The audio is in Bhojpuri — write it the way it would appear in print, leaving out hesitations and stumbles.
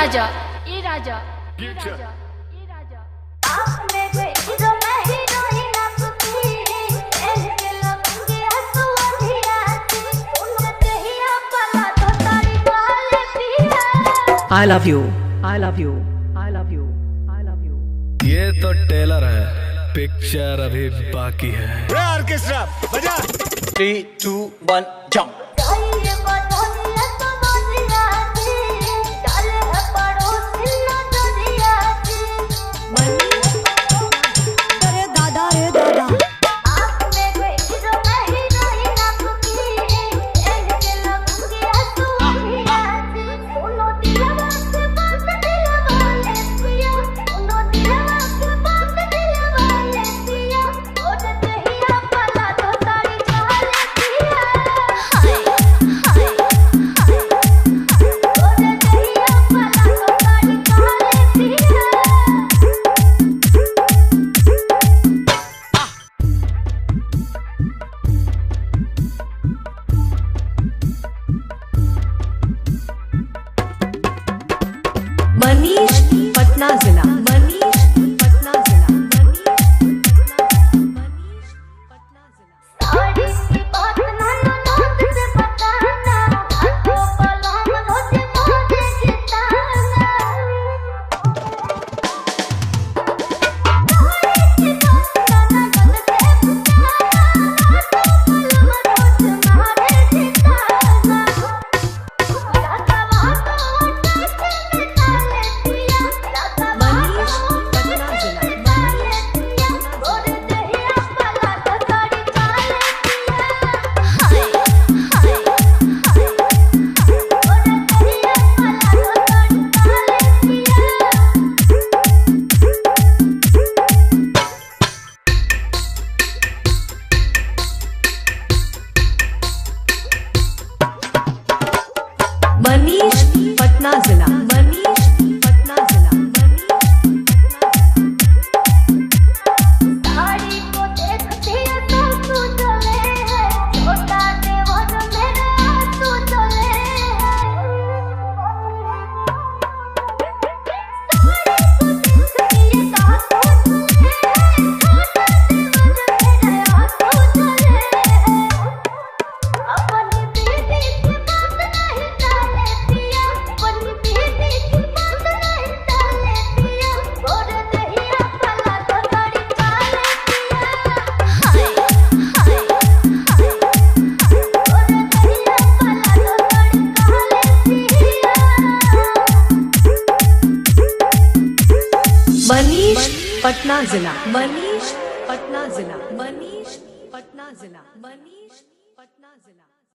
राजा ए राजा ए राजा ए राजा आपने कोई हीरो मैं हीरोइन आपकी के लगूंगी हंसू अंधियाती उनते ही अपना तो तारी वाले पिया I love you I love you I love you I love you। ये तो टेलर है, पिक्चर अभी बाकी है। ऑर्केस्ट्रा बजा। 3, 2, 1 जंप। मनीष पटना जिला मनीष पटना जिला पटना जिला साड़ी की बात ना नोट से बताना हाथों पलंग रोज मोजे जिताना साड़ी की बात ना नोट से बताना हाथों पलंग रोज मारे जिताना राधा वाको मनीष पटना जिला मनीष पटना जिला साड़ी को देखती है तो तू चले है छोटा देवर मेरे आंसू चले है साड़ी को देखती है तो तू चले है छोटा देवर मेरे आंसू चले है अपनी बीवी की बात नहीं टाले पिया अपनी बीवी की बात नहीं टाले पिया और नहीं अपना तो तारी चाले पिया हाय हाय हाय और नहीं अपना तो तारी काले पिया मनीष पटना जिला मनीष पटना जिला मनीष पटना जिला मनीष पटना जिला।